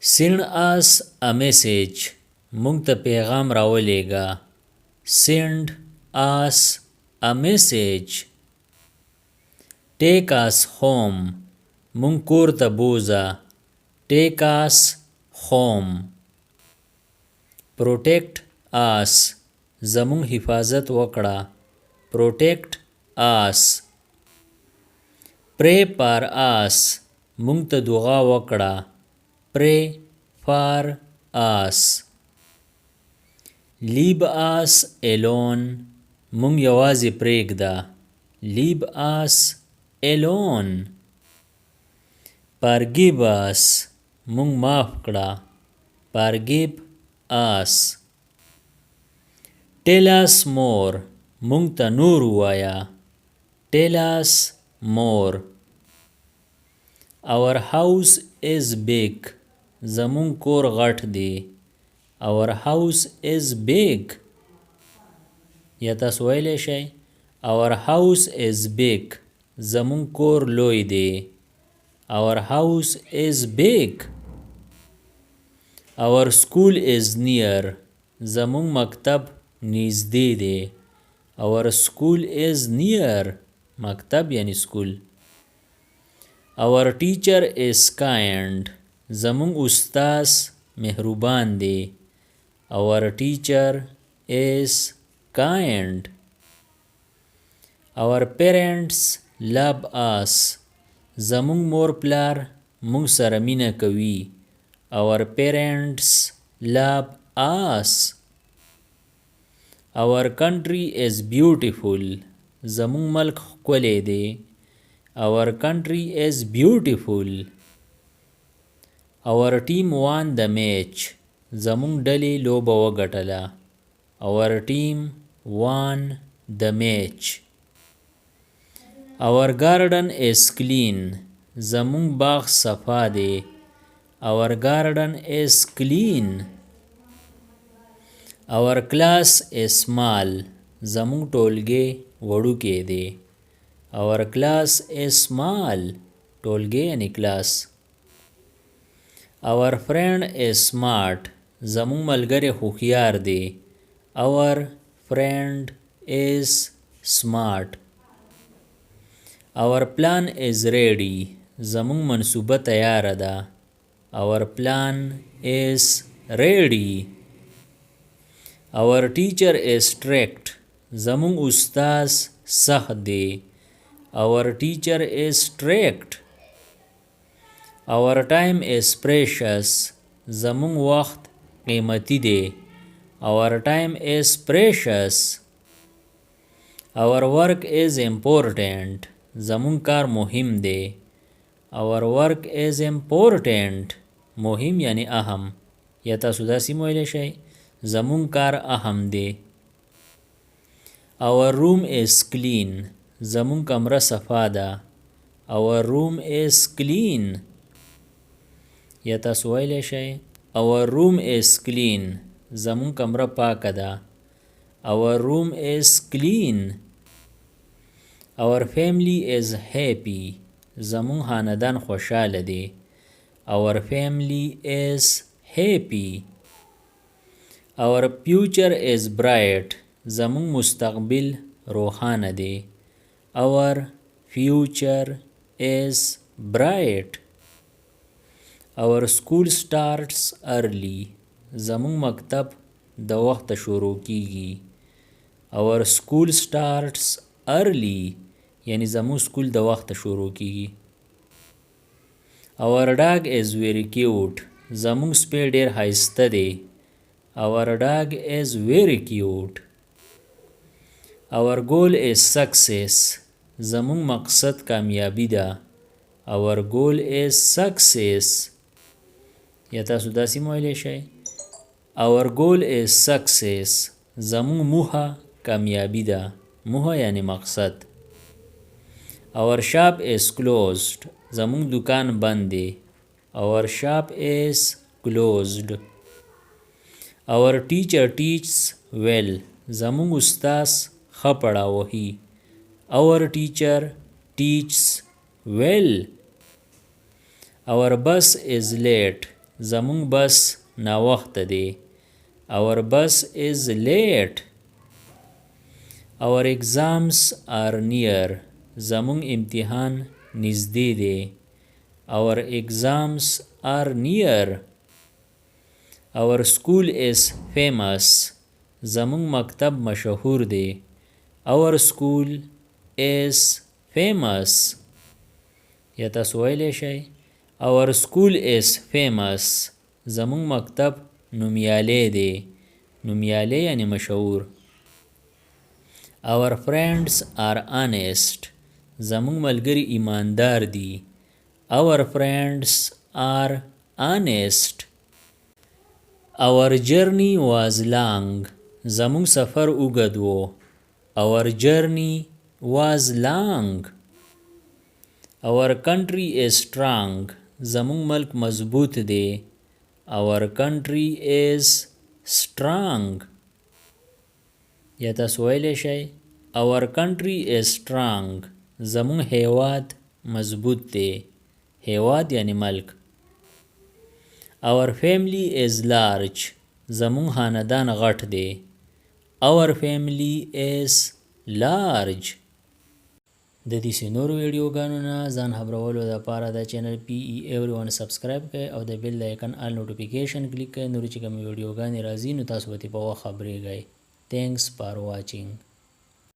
Send us a message. مونږ ته پیغام راولېږه. Send us a message. Take us home. مونږ کور ته بوځه. Take us home. Protect us. زمونږ حفاظت وکړه. Protect us. Pray for us. مونږ ته دعا وکړه. Pray for us. Leave us alone. مونږ یوازې پرېږده. Leave us alone. Forgive us. مونږ معاف کړه. Forgive us. Tell us more. مونږ ته نور ووایه. Tell us more. Our house is big. زمونږ کور غټ دی. Our house is big. یا تاسو ویلی شئ Our house is big. زمونږ کور لوی دی. Our house is big. Our school is near. زمونږ مکتب نږدې دی. Our school is near. مکتب یعنی سکول. Our teacher is kind. زمونږ استاذ مهربان دی. Our teacher is kind. Our parents love us. زمونږ مور پلار مونږ سره مینه کوي. Our parents love us. Our country is beautiful. زمونږ ملک ښکلی دی. Our country is beautiful. Our team won the match. زمونږ ډلې لوبه وګټله. Our team won the match. Our garden is clean. زمونږ باغ صفا دی. Our garden is clean. Our class is small. زمونږ ټولګی وړوکی دی. Our class is small. ټولګی یعنی کلاس. Our friend is smart. زمونږ ملګری هوښیار دی. Our friend is smart. Our plan is ready. زمونږ منصوبه تیاره ده. Our plan is ready. Our teacher is strict. زمونږ استاذ سخت دی. Our teacher is strict. Our time is precious. زمونږ وخت قیمتي دی. Our time is precious. Our work is important. زمونږ کار مهم دی. Our work is important. مهم یعنی اهم. یا تاسو داسې ویلی شئ زمونږ کار اهم دی. Our room is clean. زمونږ کمره صفا ده. Our room is clean. یا تاسو ویلی شئ Our room is clean. زمونږ کمره پاکه ده. Our room is clean. Our family is happy. زمونږ خاندان خوشحاله دی. Our family is happy. Our future is bright. زمونږ مستقبل روښانه دی. Our future is bright. Our school starts early. زمونږ مکتب د وخته شروع کیږي. Our school starts early. یعنی زمونږ سکول د وخته شروع کیږي. Our dog is very cute. زمونږ سپی ډیر ښایسته دی. Our dog is very cute. Our goal is success. زمونږ مقصد کامیابی ده. Our goal is success. یا تاسو داسې ویلی شئ Our goal is success. زمونږ موخه کامیابی ده. موخه یعنی مقصد. Our shop is closed. زمونږ دکان بند دی. Our shop is closed. Our teacher teaches well. زمونږ استاذ ښه پړاو وهي. Our teacher teaches well. Our bus is late. زمونږ بس ناوخته دی. Our bus is late. Our exams are near. زمونږ امتحان نږدې دی. Our exams are near. Our school is famous. زمونږ مکتب مشهور دی. Our school is famous. یا تاسو ویلی شئ Our school is famous. زمونږ مکتب نومیالی دی. نومیالی یعنی مشهور. Our friends are honest. زمونږ ملګري ایماندار دي. Our friends are honest. Our journey was long. زمونږ سفر اوږد و. Our journey was long. Our country is strong. زمونږ ملک مضبوط دی. Our country is strong. یا تاسو ویلی شئ Our country is strong. زمونږ هیواد مضبوط دی. هیواد یعنی ملک. Our family is large. زمونږ خاندان غټ دی. Our family is large. د دې نورو ویډیوګانو نه ځان خبرولو دپاره د چینل PE Everyone سبسکرایب کړئ او د بیل د آیکن آل نوټیفیکیشن کلیک کړئ. نورې چې کومې ویډیوګانې راځي نو تاسو به ترې په وخت خبریږئ. Thanks for watching.